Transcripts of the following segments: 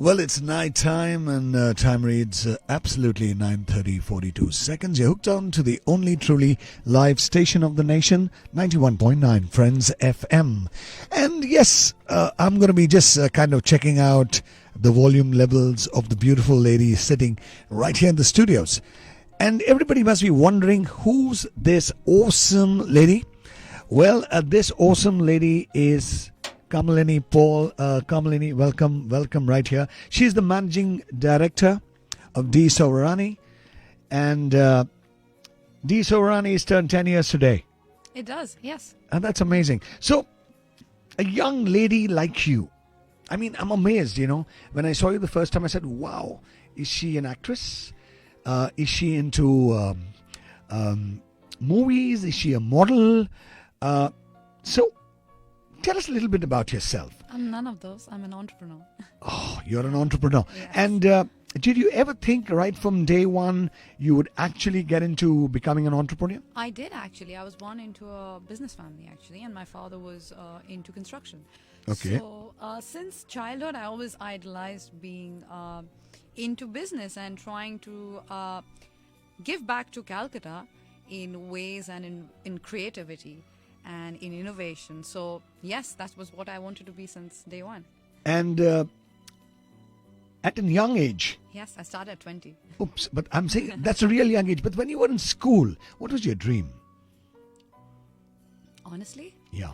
Well, it's night time and time reads absolutely 9:30:42. You're hooked on to the only truly live station of the nation, 91.9 Friends FM. And yes, I'm going to be just kind of checking out the volume levels of the beautiful lady sitting right here in the studios. And everybody must be wondering, who's this awesome lady? Well, this awesome lady is Kamalini Paul. Kamalini, welcome right here. She's the managing director of DeSovrani, and DeSovrani is turned 10 years today. It does, yes. And that's amazing. So, a young lady like you, I mean, I'm amazed, When I saw you the first time, I said, wow, is she an actress? Is she into movies? Is she a model? So, tell us a little bit about yourself. I'm none of those. I'm an entrepreneur. Oh, you're an entrepreneur. Yes. And did you ever think right from day one you would actually get into becoming an entrepreneur? I did actually. I was born into a business family actually, and my father was into construction. Okay. So since childhood, I always idolized being into business and trying to give back to Calcutta in ways and in creativity and in innovation. So yes, that was what I wanted to be since day one. And at a young age. Yes, I started at 20. Oops, but I'm saying that's a real young age. But when you were in school, what was your dream? Honestly? Yeah.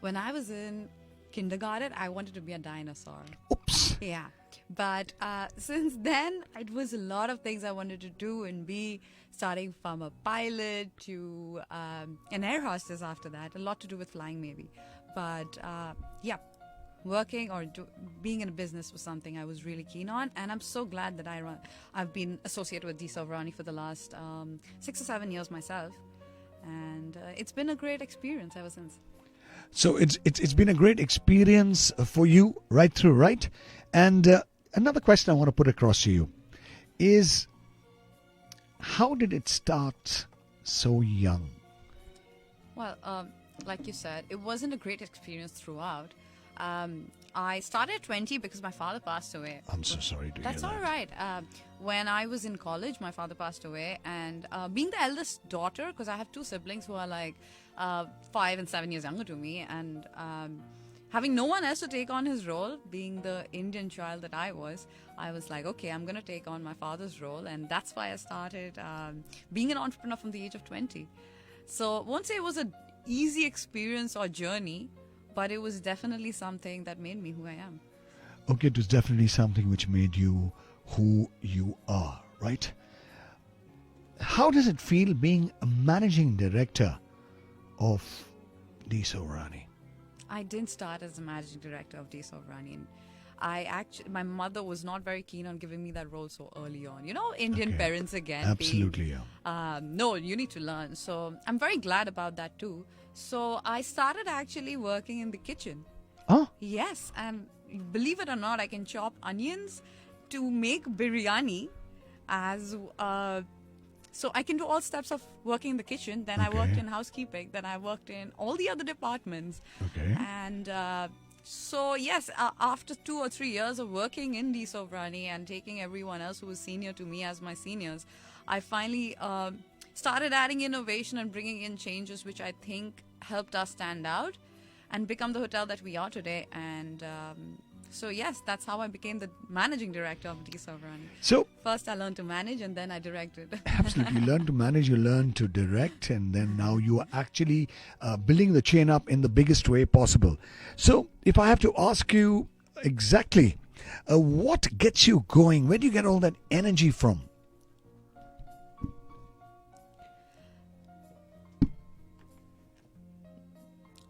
When I was in kindergarten, I wanted to be a dinosaur. Oops. Yeah. But since then, it was a lot of things I wanted to do and be, starting from a pilot to an air hostess after that. A lot to do with flying maybe. But yeah, working or being in a business was something I was really keen on. And I'm so glad that I've been associated with DeSovrani for the last 6 or 7 years myself. And it's been a great experience ever since. So it's been a great experience for you right through, right? And another question I want to put across to you is, how did it start so young? Well, like you said, it wasn't a great experience throughout. I started at 20 because my father passed away. I'm so sorry to hear that. That's all right. When I was in college, my father passed away. And being the eldest daughter, because I have two siblings who are like 5 and 7 years younger to me, and having no one else to take on his role, being the Indian child that I was like, okay, I'm going to take on my father's role. And that's why I started being an entrepreneur from the age of 20. So I won't say it was an easy experience or journey, but it was definitely something that made me who I am. Okay, it was definitely something which made you who you are, right? How does it feel being a managing director of DeSovrani? I didn't start as the managing director of DeSovrani. My mother was not very keen on giving me that role so early on. Indian parents again. Absolutely, yeah. No, you need to learn. So I'm very glad about that too. So I started actually working in the kitchen. Oh? Yes, and believe it or not, I can chop onions to make biryani so I can do all steps of working in the kitchen. Then Okay. I worked in housekeeping. Then I worked in all the other departments. Okay. And so, yes, after 2 or 3 years of working in DeSovrani and taking everyone else who was senior to me as my seniors, I finally started adding innovation and bringing in changes which I think helped us stand out and become the hotel that we are today. And so, yes, that's how I became the managing director of DeSovrani. So, First, I learned to manage and then I directed. absolutely, you learn to manage, you learn to direct, and then now you are actually building the chain up in the biggest way possible. So, if I have to ask you exactly, what gets you going? Where do you get all that energy from?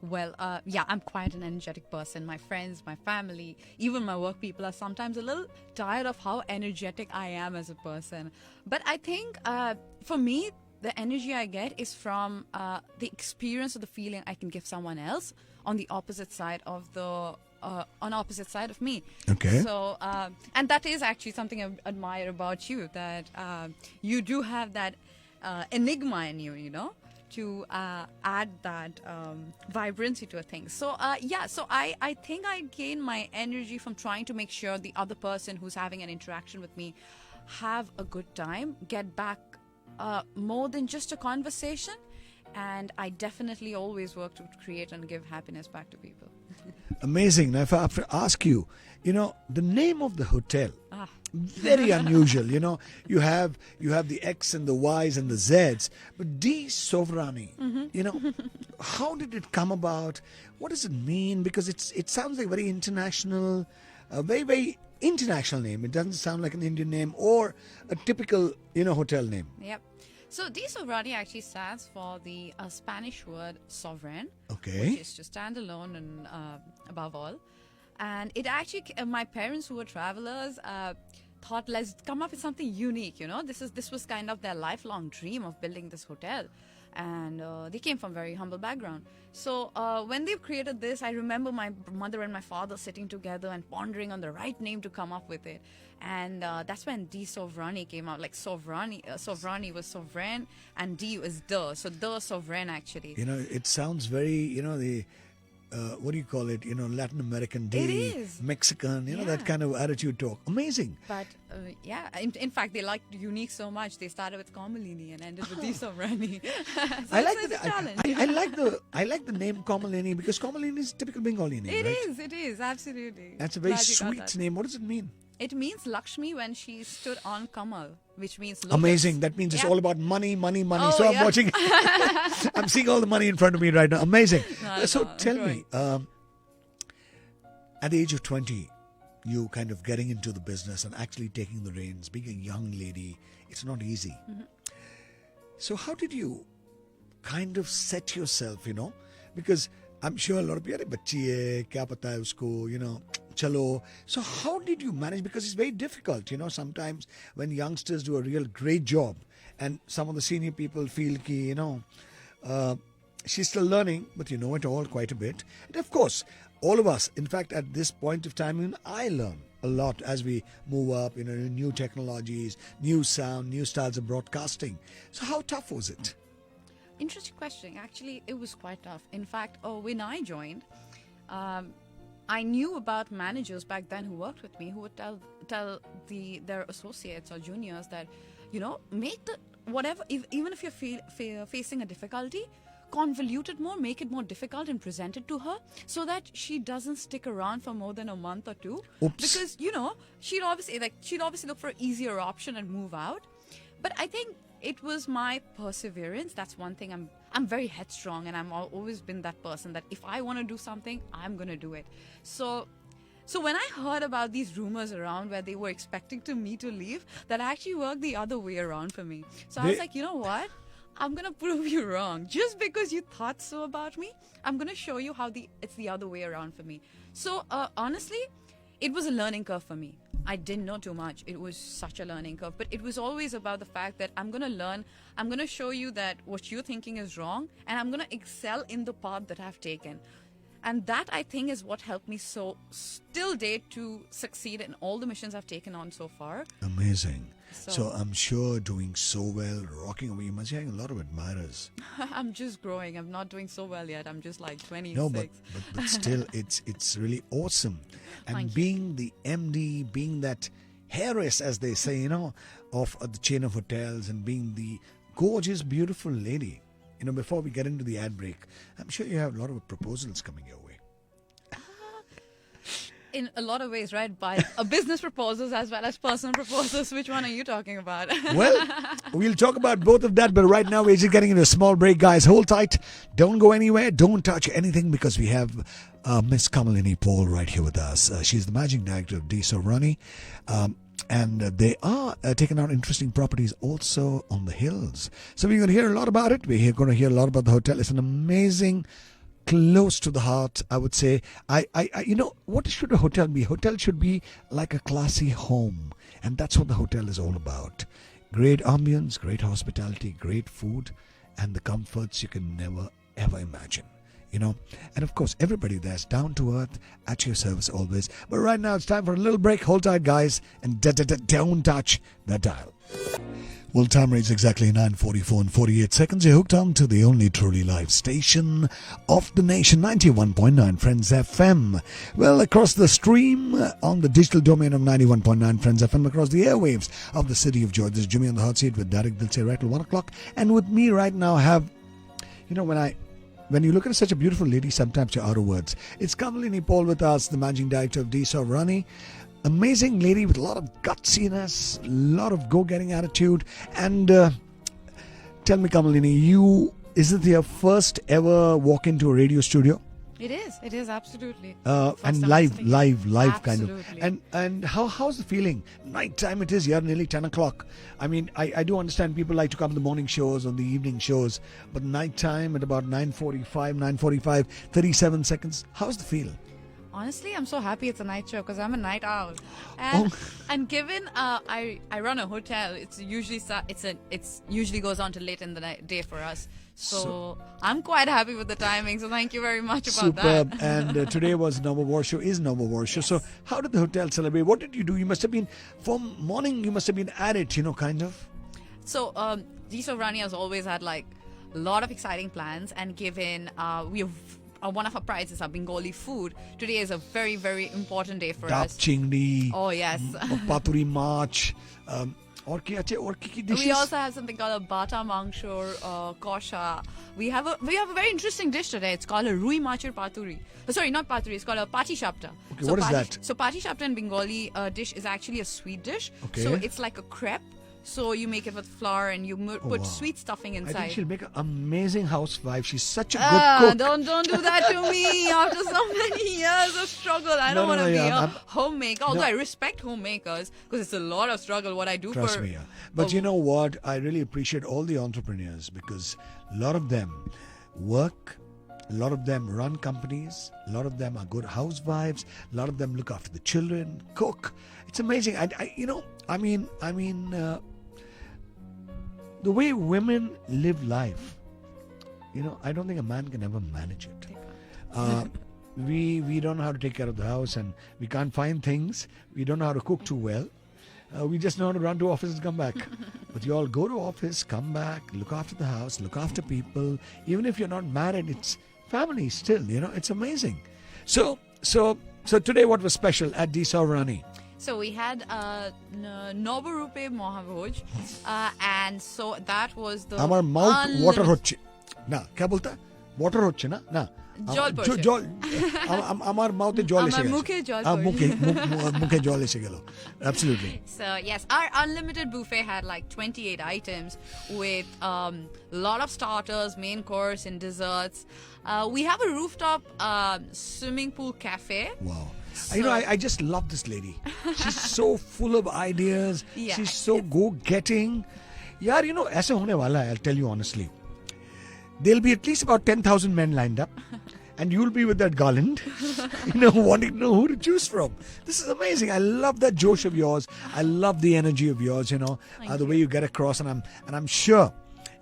Well, yeah, I'm quite an energetic person. My friends, my family, even my work people are sometimes a little tired of how energetic I am as a person. But I think for me, the energy I get is from the experience or the feeling I can give someone else on the opposite side of me. Okay. So, and that is actually something I admire about you, that you do have that enigma in you, to add that vibrancy to a thing. So I think I gain my energy from trying to make sure the other person who's having an interaction with me have a good time, get back more than just a conversation. And I definitely always work to create and give happiness back to people. Amazing. Now, if I have to ask you, the name of the hotel, very unusual. You have the X and the Y's and the Z's, but DeSovrani, how did it come about? What does it mean? Because it sounds like very international, a very, very international name. It doesn't sound like an Indian name or a typical, hotel name. Yep. So DeSovrani actually stands for the Spanish word sovereign, Okay. which is to stand alone and above all. And it actually, my parents who were travelers thought, let's come up with something unique. This was kind of their lifelong dream of building this hotel, and they came from very humble background. So when they created this, I remember my mother and my father sitting together and pondering on the right name to come up with it. And that's when DeSovrani came out. Like Sovrani was sovereign, and D was the. So the sovereign actually. It sounds very, the what do you call it? Latin American, It is. Mexican, Yeah. that kind of attitude talk. Amazing. But in fact, they liked unique so much. They started with Kamalini and ended with DeSovrani. So it's a challenge. I like the name Kamalini because Kamalini is a typical Bengali name. Right? It is, absolutely. That's a very Glad you got sweet that. name. What does it mean? It means Lakshmi when she stood on Kamal, which means lotus. Amazing. That means it's Yeah. all about money. Oh, So I'm yeah. watching. I'm seeing all the money in front of me right now. Amazing. So No, tell enjoy. me, at the age of 20, you kind of getting into the business and actually taking the reins, being a young lady, it's not easy. Mm-hmm. So how did you kind of set yourself, because I'm sure a lot of people, bachchi hai, kya pata hai usko, chalo. So how did you manage? Because it's very difficult, sometimes when youngsters do a real great job and some of the senior people feel ki, she's still learning, but you know it all quite a bit. And of course, all of us, in fact, at this point of time, even I learn a lot as we move up, new technologies, new sound, new styles of broadcasting. So how tough was it? Interesting question. Actually, it was quite tough. In fact, when I joined, I knew about managers back then who worked with me who would tell their associates or juniors that, make the whatever, even if you're facing a difficulty, convolute it more, make it more difficult and present it to her so that she doesn't stick around for more than a month or two. Oops. Because, she'd obviously look for an easier option and move out. But I think it was my perseverance. That's one thing. I'm very headstrong, and I'm always been that person that if I want to do something, I'm going to do it. So when I heard about these rumors around where they were expecting me to leave, that actually worked the other way around for me. So I was like, you know what? I'm going to prove you wrong. Just because you thought so about me, I'm going to show you how it's the other way around for me. So honestly, it was a learning curve for me. I didn't know too much. It was such a learning curve. But it was always about the fact that I'm going to learn. I'm going to show you that what you're thinking is wrong. And I'm going to excel in the path that I've taken. And that, I think, is what helped me still date to succeed in all the missions I've taken on so far. Amazing. So I'm sure doing so well, rocking away. You must be having a lot of admirers. I'm just growing. I'm not doing so well yet. I'm just like 26. No, but still, it's really awesome. And Thank you. being the MD, being that heiress, as they say, of the chain of hotels, and being the gorgeous, beautiful lady. Before we get into the ad break, I'm sure you have a lot of proposals coming your way. In a lot of ways, right? But business proposals as well as personal proposals. Which one are you talking about? Well, we'll talk about both of that, but right now we're just getting into a small break, guys. Hold tight. Don't go anywhere. Don't touch anything because we have Miss Kamalini Paul right here with us. She's the managing director of DeSovrani. And they are taking out interesting properties also on the hills. So we're going to hear a lot about it. We're going to hear a lot about the hotel. It's an amazing, close to the heart, I would say. What should a hotel be? Hotel should be like a classy home. And that's what the hotel is all about. Great ambience, great hospitality, great food, and the comforts you can never, ever imagine. And of course, everybody there's down to earth, at your service always. But right now, it's time for a little break. Hold tight, guys, and don't touch the dial. Well, time reads exactly 9:44 and 48 seconds. You're hooked on to the only truly live station of the nation, 91.9 Friends FM. Well, across the stream on the digital domain of 91.9 Friends FM, across the airwaves of the city of joy. This is Jimmy on the hot seat with Direct Dilse right till 1 o'clock. And with me right now have, when you look at such a beautiful lady, sometimes you're out of words. It's Kamalini Paul with us, the managing director of DeSovrani. Amazing lady with a lot of gutsiness, a lot of go-getting attitude. And tell me, Kamalini, is it your first ever walk into a radio studio? It is absolutely. And live kind of. Absolutely. And how's the feeling? Nighttime it is, yeah, nearly 10 o'clock. I mean, I do understand people like to come to the morning shows or the evening shows, but nighttime at about 9:45, 37 seconds. How's the feel? Honestly, I'm so happy it's a night show because I'm a night owl, and given I run a hotel, it's usually goes on till late in the day for us. So I'm quite happy with the timing. So thank you very much about superb. that. And today was Nova Show, is Nova Show. Yes. So how did the hotel celebrate? What did you do? You must have been from morning. You must have been at it, kind of. So DeSovrani has always had like a lot of exciting plans, and given we have. One of our prizes, our Bengali food. Today is a very, very important day for us. Chingdi. Oh, yes. Paturi March. We also have something called a bata mangshor, kosha. We have a very interesting dish today. It's called a rui machur paturi. Sorry, not paturi. It's called a pati shapta. Okay, what is that? So pati shapta in Bengali dish is actually a sweet dish. Okay. So it's like a crepe. So you make it with flour and you put sweet stuffing inside. I think she'll make an amazing housewife. She's such a good cook. Don't do that to me after so many years of struggle. I don't want to be a homemaker. Although I respect homemakers because it's a lot of struggle what I do. Trust me, yeah. But you know what? I really appreciate all the entrepreneurs because a lot of them work. A lot of them run companies. A lot of them are good housewives. A lot of them look after the children, cook. It's amazing. The way women live life, I don't think a man can ever manage it. We don't know how to take care of the house, and we can't find things. We don't know how to cook too well. We just know how to run to office and come back. But you all go to office, come back, look after the house, look after people. Even if you're not married, it's family still. It's amazing. So today, what was special at DeSovrani? So we had Nobarupe Mohabhoj, and so that was the Amar mouth water hocche. Na, kya bolta? Water hocche na? Na. Jol Amar mouth jol eshe gelo. Mukhe jol mukhe jol eshe gelo. Absolutely. So yes, our unlimited buffet had like 28 items with lot of starters, main course, and desserts. We have a rooftop swimming pool cafe. Wow. I just love this lady. She's so full of ideas. Yeah. She's so go-getting. Yaar, aisa hone wala hai, I'll tell you honestly. There'll be at least about 10,000 men lined up. And you'll be with that garland, wanting to know who to choose from. This is amazing. I love that josh of yours. I love the energy of yours, the way you get across. And I'm sure,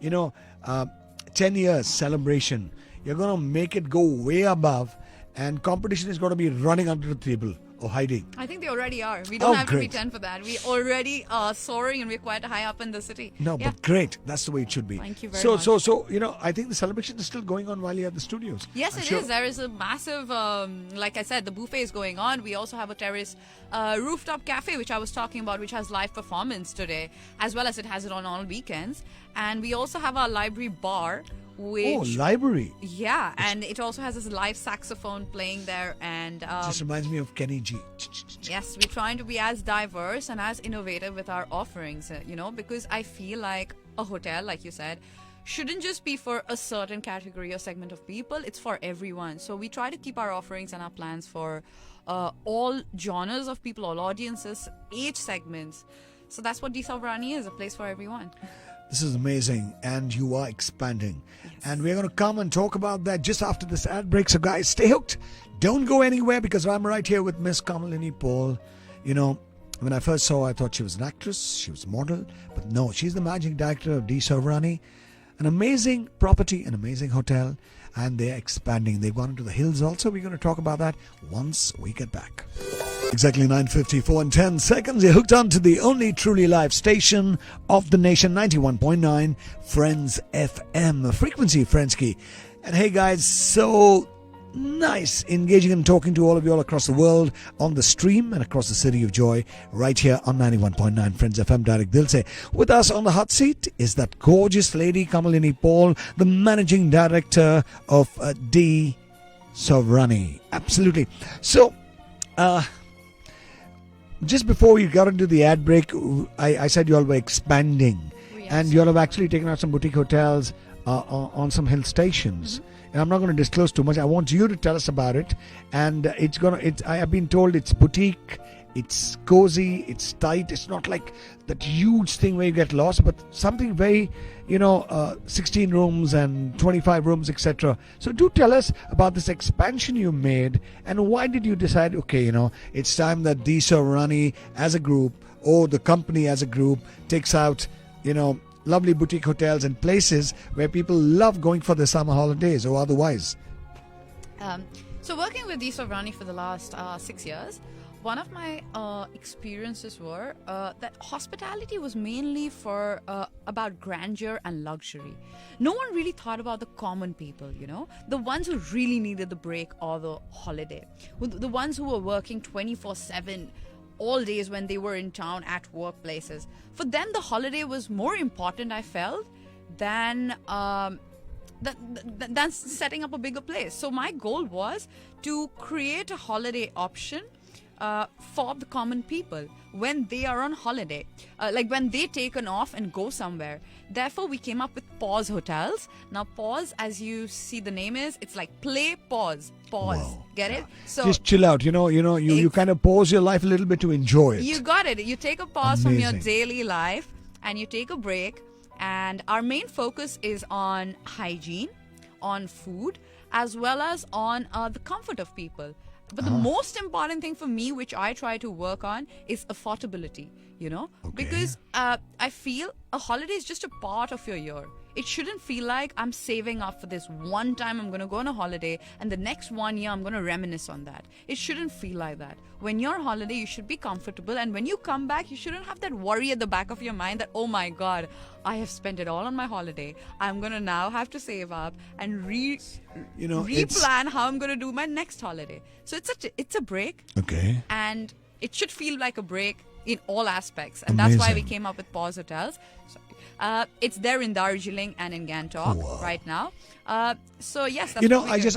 10 years celebration, you're going to make it go way above. And competition is going to be running under the table or hiding. I think they already are. We don't have to great. pretend for that. We already are soaring and we're quite high up in the city. No, yeah. But great. That's the way it should be. Thank you very much. So, I think the celebration is still going on while you're at the studios. Yes, it is. There is a massive, like I said, the buffet is going on. We also have a terrace rooftop cafe, which I was talking about, which has live performance today, as well as it has it on all weekends. And we also have our library bar. Library. Yeah, and it also has this live saxophone playing there, and just reminds me of Kenny G. Yes, we're trying to be as diverse and as innovative with our offerings, because I feel like a hotel, like you said, shouldn't just be for a certain category or segment of people. It's for everyone. So we try to keep our offerings and our plans for all genres of people, all audiences, age segments. So that's what DeSovrani is, a place for everyone. This is amazing, and you are expanding. Yes. And we're going to come and talk about that just after this ad break. So guys, stay hooked. Don't go anywhere because I'm right here with Miss Kamalini Paul. When I first saw her, I thought she was an actress, she was a model. But no, she's the managing director of DeSovrani. An amazing property, an amazing hotel. and they're expanding. They've gone into the hills also. We're going to talk about that once we get back. Exactly 9:54 and 10 seconds. You're hooked on to the only truly live station of the nation, 91.9 Friends FM. Frequency Friendski. And hey guys, so nice engaging and talking to all of you all across the world on the stream and across the city of joy right here on 91.9 Friends FM Direct Dilse. With us on the hot seat is that gorgeous lady Kamalini Paul, the managing director of DeSovrani. Absolutely. So just before we got into the ad break, I said you all were expanding, and you all have actually taken out some boutique hotels on some hill stations. And I'm not going to disclose too much. I want you to tell us about it. And I have been told it's boutique, it's cozy, it's tight. It's not like that huge thing where you get lost, but something very, 16 rooms and 25 rooms, etc. So do tell us about this expansion you made, and why did you decide, okay, it's time that DeSovrani as a group, or the company as a group, takes out, lovely boutique hotels and places where people love going for their summer holidays or otherwise. So working with DeSovrani for the last 6 years, one of my experiences were that hospitality was mainly for about grandeur and luxury. No one really thought about the common people, the ones who really needed the break or the holiday, the ones who were working 24/7 all days when they were in town at workplaces. For them, the holiday was more important, I felt, than setting up a bigger place. So my goal was to create a holiday option for the common people when they are on holiday, like when they take an off and go somewhere. Therefore, we came up with Pause Hotels. Now, Pause, as you see the name is, it's like play, pause. Wow. Get it? So just chill out. You kind of pause your life a little bit to enjoy it. You got it. You take a pause from your daily life and you take a break. And our main focus is on hygiene, on food, as well as on the comfort of people. But the most important thing for me, which I try to work on, is affordability, because I feel a holiday is just a part of your year. It shouldn't feel like I'm saving up for this one time I'm going to go on a holiday and the next 1 year I'm going to reminisce on that. It shouldn't feel like that. When you're on holiday, you should be comfortable, and when you come back, you shouldn't have that worry at the back of your mind that, oh my God, I have spent it all on my holiday. I'm going to now have to save up and replan how I'm going to do my next holiday. So it's a break. Okay. And it should feel like a break in all aspects. And that's why we came up with Pause Hotels. It's there in Darjeeling and in Gangtok right now. So yes, that's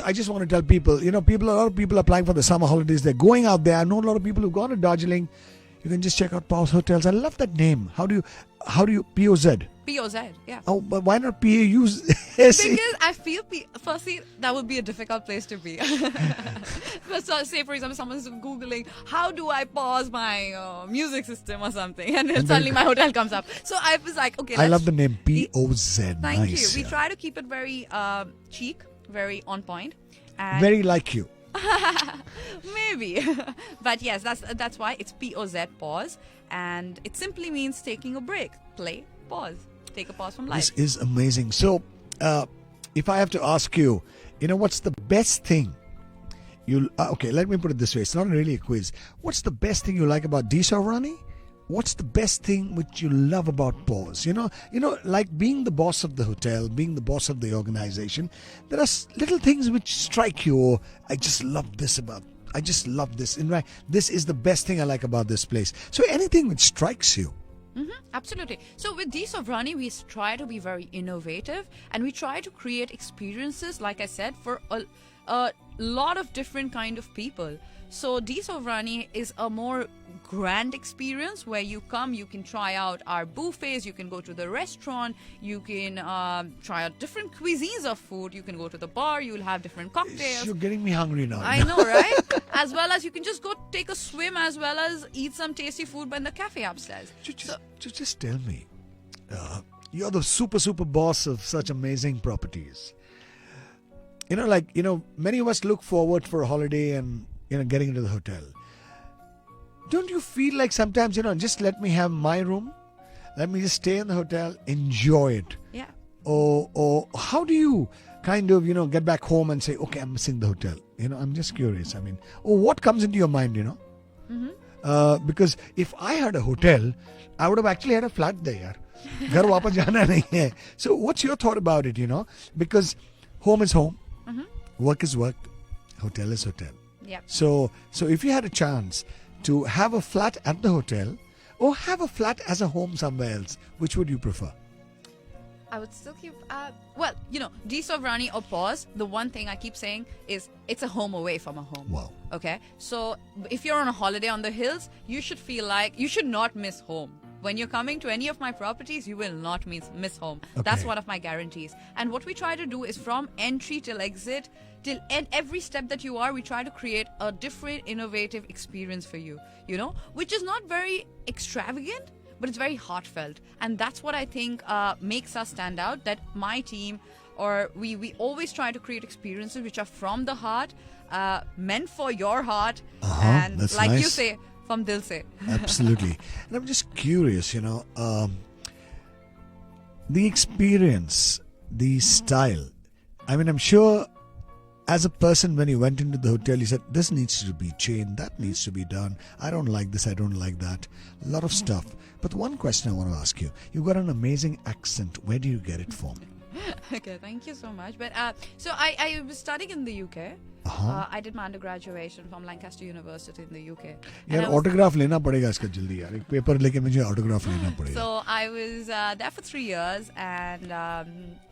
I just want to tell people, a lot of people applying for the summer holidays. They're going out there. I know a lot of people who've gone to Darjeeling. You can just check out Pause Hotels. I love that name. How do you POZ? POZ, yeah. Oh, but why not PAUZ? Because I feel, firstly, that would be a difficult place to be. So say, for example, someone's Googling, how do I pause my music system or something? And then suddenly my hotel comes up. So I was like, okay, I love the name POZ. Thank you. We try to keep it very chic, very on point. And very like you. Maybe. But yes, that's why it's POZ, pause. And it simply means taking a break. Play, pause. Take a pause from life. This is amazing. So, if I have to ask you, what's the best thing okay, let me put it this way. It's not really a quiz. What's the best thing you like about DeSovrani? What's the best thing which you love about Pause? Like being the boss of the hotel, being the boss of the organization, there are little things which strike you. Or, I just love this. In fact, this is the best thing I like about this place. So anything which strikes you. Absolutely. So with DeSovrani, we try to be very innovative, and we try to create experiences, like I said, for a lot of different kind of people. So DeSovrani is a more grand experience where you come, you can try out our buffets, you can go to the restaurant, you can try out different cuisines of food, you can go to the bar, you'll have different cocktails. You're getting me hungry now. I know, right? As well as you can just go take a swim, as well as eat some tasty food by the cafe upstairs. Just tell me, you're the super boss of such amazing properties. Many of us look forward for a holiday and getting into the hotel. Don't you feel like sometimes, just let me have my room, let me just stay in the hotel, enjoy it? Yeah. or how do you kind of, get back home and say, okay, I'm missing the hotel? I'm just curious. I mean, or what comes into your mind, because if I had a hotel, I would have actually had a flat there. Ghar wapas jana nahi hai. So what's your thought about it, Because home is home, work is work, hotel is hotel. Yep. So if you had a chance to have a flat at the hotel or have a flat as a home somewhere else, which would you prefer? I would still keep, DeSovrani or pause. The one thing I keep saying is it's a home away from a home. Wow. Okay? So if you're on a holiday on the hills, you should feel like you should not miss home. When you're coming to any of my properties, you will not miss home. Okay. That's one of my guarantees. And what we try to do is from entry till exit, till every step that you are, we try to create a different, innovative experience for you, which is not very extravagant, but it's very heartfelt. And that's what I think makes us stand out, that my team, or we always try to create experiences which are from the heart, meant for your heart, and that's like nice. you say, from Dilse. Absolutely. And I'm just curious, the experience, the style. I mean, I'm sure as a person, when you went into the hotel, you said, this needs to be changed, that needs to be done. I don't like this, I don't like that. A lot of stuff. But one question I want to ask you. You've got an amazing accent. Where do you get it from? Okay, thank you so much. But so I was studying in the UK. I did my undergraduation from Lancaster University in the UK. यार autograph लेना पड़ेगा इसका जल्दी यार एक paper लेके मुझे autograph लेना पड़ेगा. So I was there for 3 years, and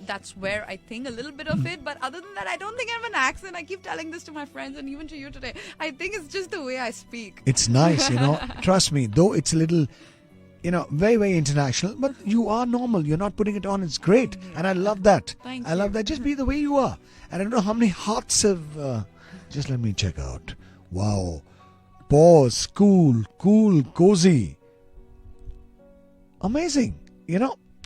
that's where I think a little bit of it. But other than that, I don't think I have an accent. I keep telling this to my friends and even to you today. I think it's just the way I speak. It's nice, Trust me, though it's a little, very, very international, but you are normal. You're not putting it on. It's great. And I love that. Thank I love you. that. Just be the way you are. And I don't know how many hearts have... just let me check out. Wow. Pause. Cool. Cozy. Amazing. A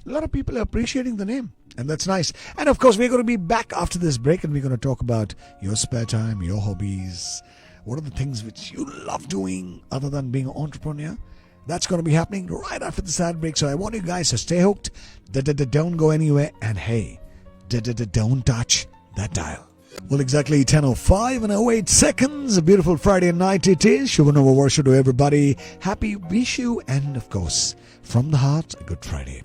lot of people are appreciating the name. And that's nice. And of course, we're going to be back after this break, and we're going to talk about your spare time, your hobbies. What are the things which you love doing other than being an entrepreneur? That's going to be happening right after this ad break. So I want you guys to stay hooked. Don't go anywhere. And hey, don't touch that dial. Well, exactly 10:05 and 08 seconds. A beautiful Friday night it is. Shubhanova Varsha to everybody. Happy Vishu, and of course, from the heart, a good Friday.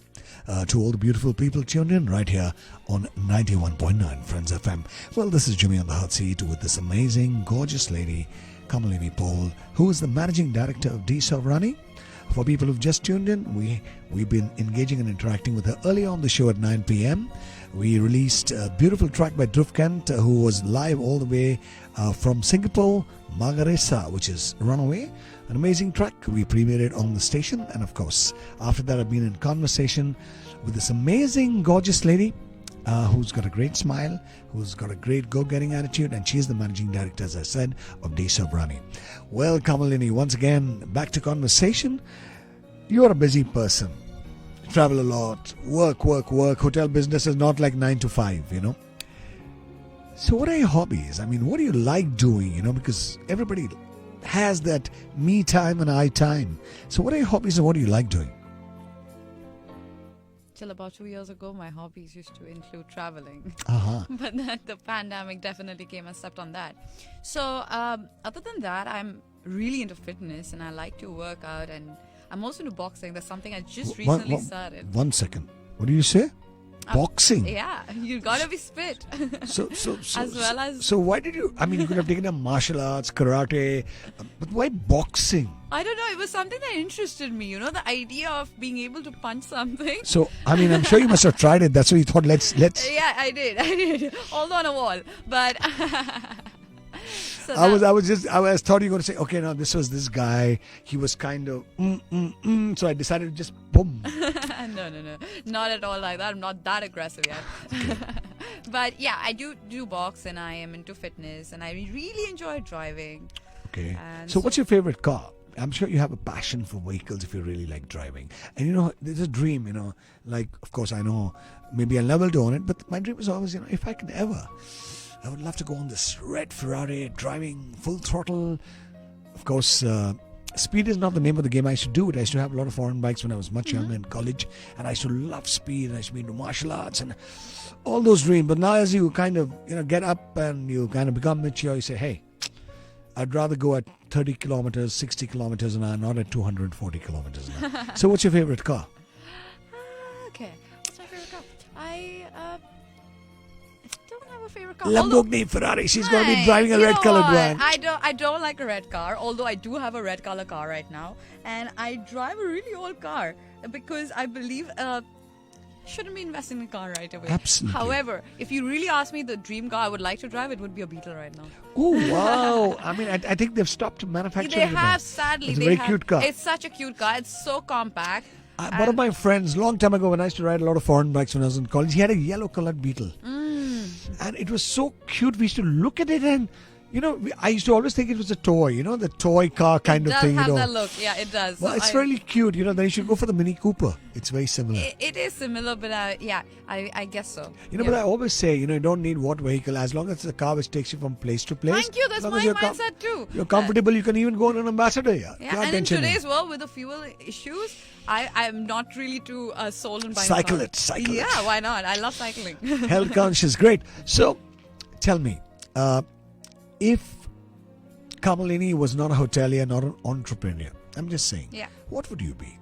To all the beautiful people tuned in right here on 91.9 Friends FM. Well, this is Jimmy on the hot seat with this amazing, gorgeous lady, Kamalini Paul, who is the managing director of DeSovrani. For people who've just tuned in, we've been engaging and interacting with her earlier on the show at 9 p.m. We released a beautiful track by Dhruv Kent, who was live all the way from Singapore, Margaresa, which is Runaway. An amazing track. We premiered it on the station. And of course, after that, I've been in conversation with this amazing, gorgeous lady who's got a great smile, who's got a great go-getting attitude, and she's the managing director, as I said, of DeSovrani. Well, Kamalini, once again, back to conversation. You're a busy person. Travel a lot, work. Hotel business is not like 9 to 5, So what are your hobbies? I mean, what do you like doing, because everybody has that me time and I time. So what are your hobbies and what do you like doing? Till about 2 years ago, my hobbies used to include traveling. But then the pandemic definitely came and stepped on that. So other than that, I'm really into fitness and I like to work out, and I'm also into boxing. That's something I just recently started. 1 second. What do you say? Boxing? Yeah, you gotta be fit. So as well as... So why did you... I mean, you could have taken up martial arts, karate, but why boxing? I don't know. It was something that interested me. The idea of being able to punch something. So, I mean, I'm sure you must have tried it. That's why you thought, let's... Yeah, I did. All on a wall. But... I thought you were going to say, okay, now this was this guy. He was kind of, So I decided to just boom. No. Not at all like that. I'm not that aggressive yet. Okay. But yeah, I do box and I am into fitness and I really enjoy driving. Okay. So what's your favorite car? I'm sure you have a passion for vehicles if you really like driving. And there's a dream, like, of course, I know maybe I'll never own it, but my dream is always, if I can ever, I would love to go on this red Ferrari driving full throttle. Of course, speed is not the name of the game. I used to do it. I used to have a lot of foreign bikes when I was much younger in college, and I used to love speed. And I used to be into martial arts and all those dreams. But now, as you kind of get up and you kind of become mature, you say, "Hey, I'd rather go at 30 kilometers, 60 kilometers an hour, not at 240 kilometers an hour." So, what's your favorite car? Okay, what's my favorite car? I don't have a favorite car. Lamborghini, Ferrari. She's going to be driving a You know red-colored what? one. I don't like a red car, although I do have a red color car right now, and I drive a really old car because I believe shouldn't be investing in a car right away. Absolutely. However, if you really ask me the dream car I would like to drive, it would be a Beetle right now. Oh, wow. I mean, I think they've stopped manufacturing They it now. have, sadly. It's a they very have. cute car. It's such a cute car. It's so compact. One of my friends, long time ago, when I used to ride a lot of foreign bikes when I was in college, he had a yellow-colored Beetle. And it was so cute. We used to look at it and, I used to always think it was a toy, the toy car kind of thing. It does have that look. Yeah, it does. Well, So it's really cute. Then you should go for the Mini Cooper. It's very similar. It is similar, but I guess so. But I always say, you don't need what vehicle. As long as it's a car which takes you from place to place. Thank you. That's as long my as you're mindset too. You're comfortable. You can even go on an ambassador. Yeah, and in today's world with the fuel issues, I'm not really too sold on buying Cycle a car. it. Yeah, why not? I love cycling. Health conscious, great. So, tell me, if Kamalini was not a hotelier, not an entrepreneur, I'm just saying, what would you be?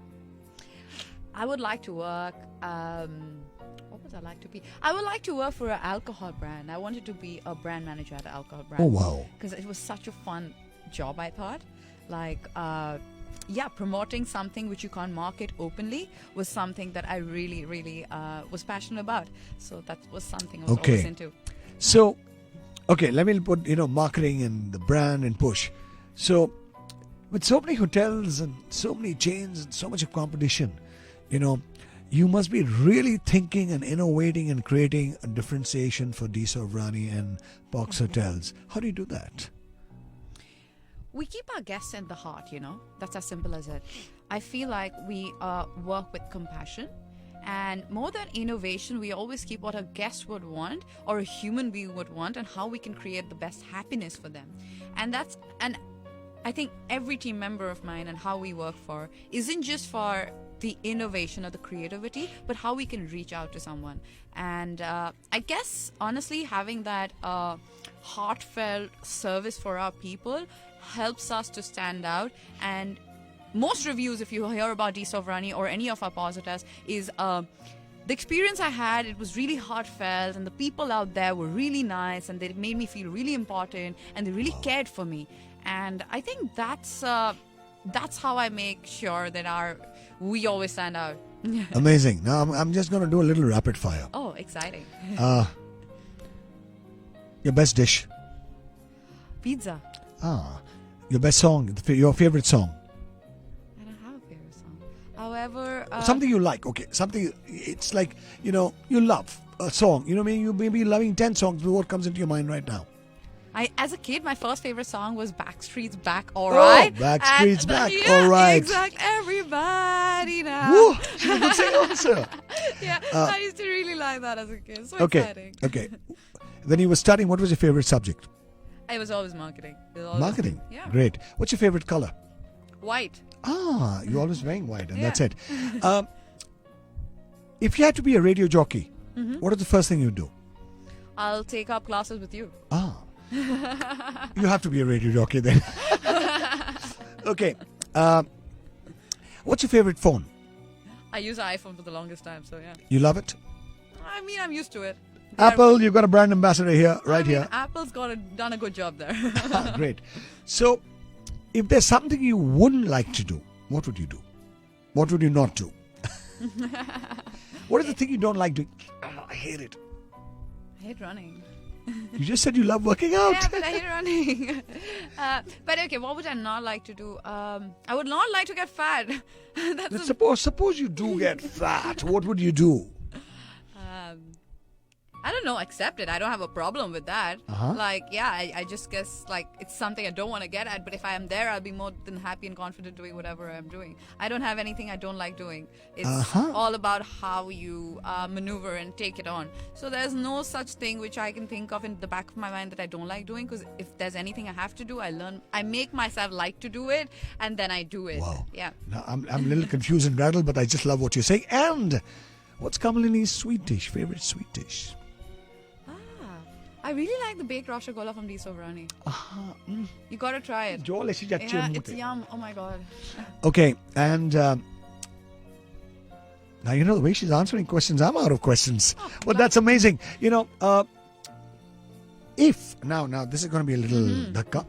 I would like to work. What would I like to be? I would like to work for an alcohol brand. I wanted to be a brand manager at an alcohol brand. Oh, wow. Because it was such a fun job, I thought. Like, promoting something which you can't market openly was something that I really, really was passionate about. So that was something I was always into. So, let me put, marketing and the brand and push. So, with so many hotels and so many chains and so much of competition, you must be really thinking and innovating and creating a differentiation for DeSovrani and Box Hotels. How do you do that? We keep our guests in the heart, That's as simple as it. I feel like we work with compassion. And more than innovation, we always keep what a guest would want or a human being would want and how we can create the best happiness for them. And I think every team member of mine and how we work for isn't just for the innovation or the creativity, but how we can reach out to someone. And I guess, honestly, having that heartfelt service for our people helps us to stand out. And most reviews, if you hear about DeSovrani or any of our positors, is the experience I had. It was really heartfelt, and the people out there were really nice, and they made me feel really important, and they really cared for me. And I think that's how I make sure that we always stand out. Amazing. Now I'm just going to do a little rapid fire. Oh, exciting! Your best dish? Pizza. Your best song? Your favorite song? However, something you like, something, it's like, you love a song, you may be loving 10 songs, but what comes into your mind right now? As a kid, my first favorite song was Backstreet's Back, Alright. Oh, Backstreet's Back, Alright. Exactly, everybody now. Woo, she's a good singer also. Yeah, I used to really like that as a kid, so exciting. Okay, when you were studying, what was your favorite subject? It was always marketing. Marketing? Yeah. Great. What's your favorite color? White. You're always wearing white, and that's it. If you had to be a radio jockey, what is the first thing you do? I'll take up classes with you. You have to be a radio jockey then. Okay. What's your favorite phone? I use an iPhone for the longest time, so yeah. You love it? I mean, I'm used to it. Apple, you've got a brand ambassador here, here. Apple's done a good job there. Great. So, if there's something you wouldn't like to do, what would you do? What would you not do? What is the thing you don't like doing? I hate it. I hate running. You just said you love working out. Yeah, but I hate running. But okay, what would I not like to do? I would not like to get fat. Suppose you do get fat. What would you do? I don't know, accept it. I don't have a problem with that. Like, yeah, I just guess, like, it's something I don't want to get at. But if I am there, I'll be more than happy and confident doing whatever I'm doing. I don't have anything I don't like doing. It's all about how you maneuver and take it on. So there's no such thing which I can think of in the back of my mind that I don't like doing. Because if there's anything I have to do, I make myself like to do it, and then I do it. Wow. Yeah. Now, I'm a little confused and rattled, but I just love what you're saying. And what's Kamalini's sweet dish, favorite sweet dish? I really like the baked rasgulla from DeSovrani. You gotta try it. Yeah, it's yum. Oh my god. Okay, and now you know the way she's answering questions, I'm out of questions. But that's amazing. You know, if now this is going to be a little dhakka.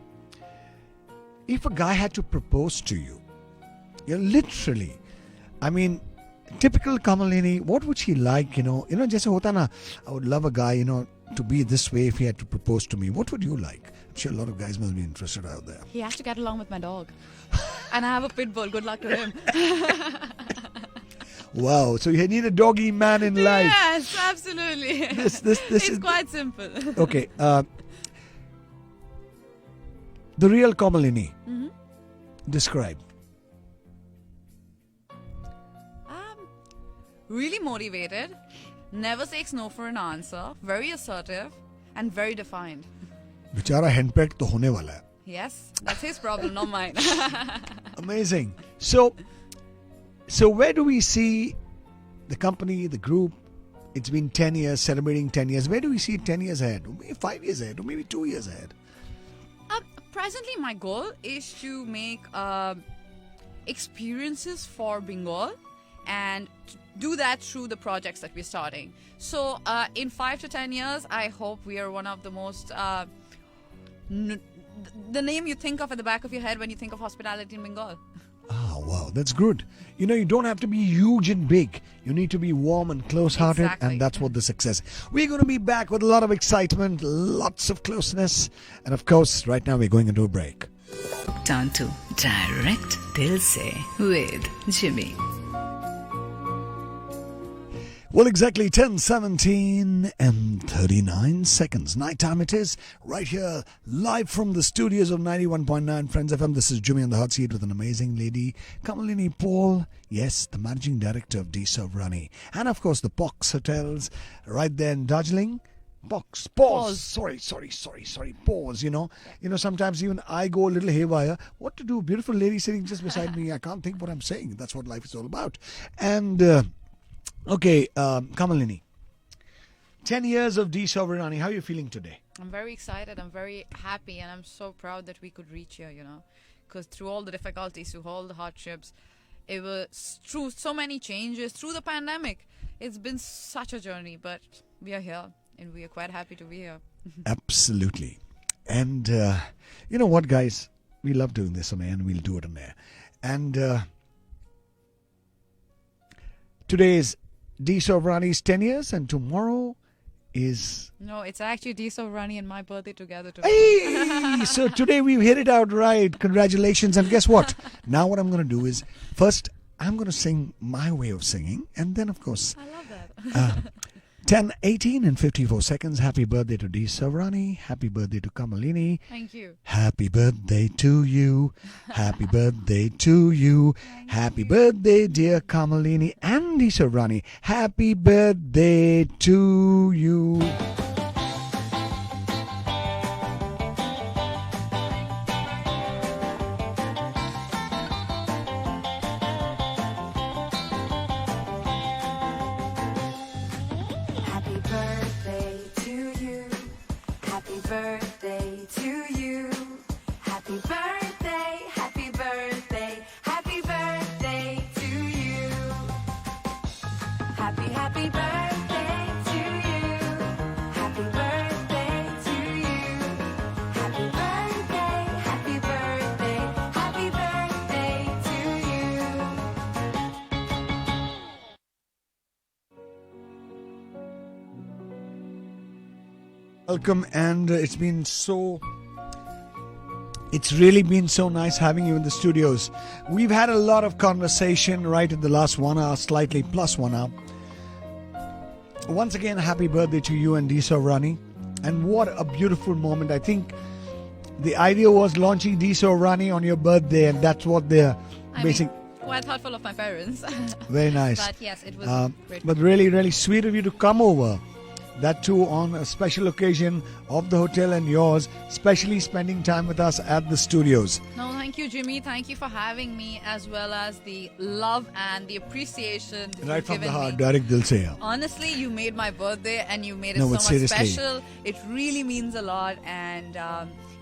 If a guy had to propose to you, literally, I mean, typical Kamalini, what would she like? Jaise hota na, I would love a guy, to be this way if he had to propose to me. What would you like? I'm sure a lot of guys must be interested out there. He has to get along with my dog. And I have a pit bull. Good luck to him. Wow. So you need a doggy man in life. Yes, absolutely. This it's is quite simple. Okay. The real Kamalini. Describe. Really motivated. Never takes no for an answer. Very assertive. And very defined. Bichara handpicked to hone wala hai. Yes, that's his problem, not mine. Amazing. So where do we see the company, the group? It's been 10 years, celebrating 10 years. Where do we see it 10 years ahead? Or maybe 5 years ahead? Or maybe 2 years ahead? Presently, my goal is to make experiences for Bengal and do that through the projects that we're starting. So in 5 to 10 years, I hope we are one of the most... the name you think of at the back of your head when you think of hospitality in Bengal. Oh, wow. That's good. You don't have to be huge and big. You need to be warm and close-hearted. Exactly. And that's what the success. We're going to be back with a lot of excitement, lots of closeness. And of course, right now we're going into a break. Turn to Direct Dilse with Jimmy. Well, exactly 10:17 and 39 seconds. Night time it is, right here, live from the studios of 91.9 Friends FM. This is Jimmy on the hot seat with an amazing lady, Kamalini Paul. Yes, the managing director of DeSovrani. And of course, the Box Hotels, right there in Darjeeling. Pause. Sorry. Pause. Sometimes even I go a little haywire. What to do? Beautiful lady sitting just beside me. I can't think what I'm saying. That's what life is all about. And... Okay, Kamalini, 10 years of DeSovrani, how are you feeling today? I'm very excited, I'm very happy, and I'm so proud that we could reach here, because through all the difficulties, through all the hardships, it was through so many changes, through the pandemic. It's been such a journey, but we are here, and we are quite happy to be here. Absolutely. And you know what, guys? We love doing this on air, and we'll do it on air. And today is DeSovrani's 10 years, and tomorrow is... No, it's actually DeSovrani and my birthday together. Hey! So today we've hit it out right. Congratulations. And guess what? Now what I'm going to do is, first, I'm going to sing my way of singing. And then, of course... I love that. 10:18 and 54 seconds. Happy birthday to DeSovrani. Happy birthday to Kamalini. Thank you. Happy birthday to you. Happy birthday to you. Happy birthday, dear Kamalini and DeSovrani. Happy birthday to you. Happy birthday to you. Happy birthday to you. Happy birthday, happy birthday, happy birthday to you. Happy birthday to you. Happy birthday to you. Happy birthday, happy birthday, happy birthday to you. Welcome, and it's really been so nice having you in the studios. We've had a lot of conversation right in the last 1 hour, slightly plus 1 hour. once again, happy birthday to you and DeSovrani. And what a beautiful moment. I think the idea was launching DeSovrani on your birthday, and that's what they're basically. Quite thoughtful of my parents. Very nice. But yes, it was great. But really, really sweet of you to come over. That too on a special occasion of the hotel and yours, especially spending time with us at the studios. No, thank you, Jimmy. Thank you for having me, as well as the love and the appreciation that Right you've from the given heart, me. Direct Dilse. Honestly, you made my birthday and you made it No, so but much seriously. special. It really means a lot, and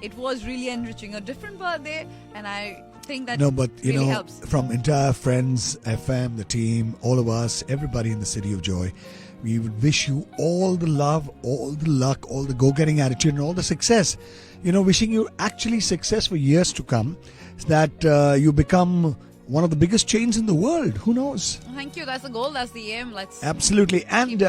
it was really enriching. A different birthday, and I think that No, but you really know, helps. from entire Friends, FM, the team, all of us, everybody in the City of Joy, we would wish you all the love, all the luck, all the go-getting attitude, and all the success. You know, wishing you actually success for years to come, so that you become one of the biggest chains in the world. Who knows? Thank you. That's the goal. That's the aim. Let's. Absolutely. And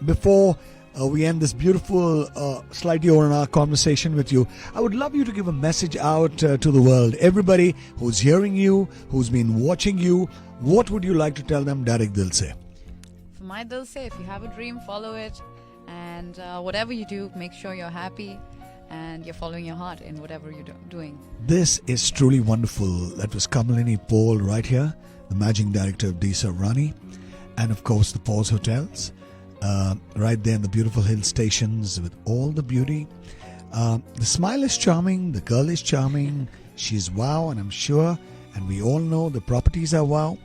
before we end this beautiful, slightly over an hour conversation with you, I would love you to give a message out to the world. Everybody who's hearing you, who's been watching you, what would you like to tell them, Direct Dilse? For my Dilse, if you have a dream, follow it. And whatever you do, make sure you're happy and you're following your heart in whatever you're doing. This is truly wonderful. That was Kamalini Paul right here, the managing director of DeSovrani, and of course the Paul's Hotels, right there in the beautiful hill stations with all the beauty. The smile is charming, the girl is charming, she's wow, and I'm sure, and we all know the properties are wow.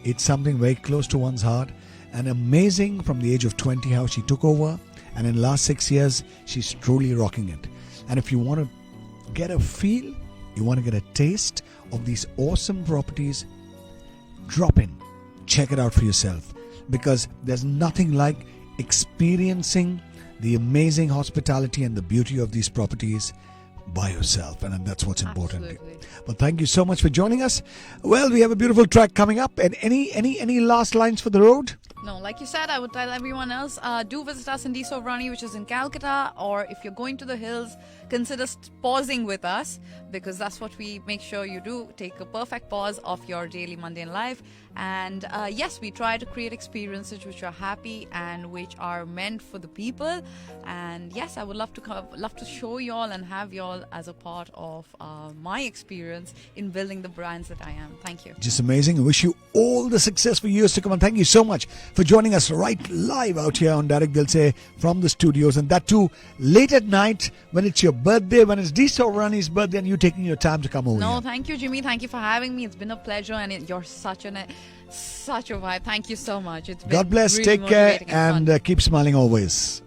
It's something very close to one's heart, and amazing from the age of 20 how she took over, and in the last 6 years she's truly rocking it. And if you want to get a feel, you want to get a taste of these awesome properties, drop in, check it out for yourself, because there's nothing like experiencing the amazing hospitality and the beauty of these properties by yourself, and that's what's important. Absolutely. But thank you so much for joining us. Well, we have a beautiful track coming up, and any last lines for the road? No, like you said, I would tell everyone else, do visit us in DeSovrani, which is in Calcutta, or if you're going to the hills, consider pausing with us, because that's what we make sure you do. Take a perfect pause of your daily mundane life. And yes, we try to create experiences which are happy and which are meant for the people. And yes, I would love to show you all and have you all as a part of my experience in building the brands that I am. Thank you. Just amazing. I wish you all the success for years to come. And thank you so much for joining us right live out here on Direct Dilse from the studios. And that too, late at night when it's your birthday, when it's DeSovrani's birthday, and you taking your time to come over No, here. thank you, Jimmy. Thank you for having me. It's been a pleasure, and you're such a vibe. Thank you so much. It's been God bless. really Take care motivating and fun. and keep smiling always.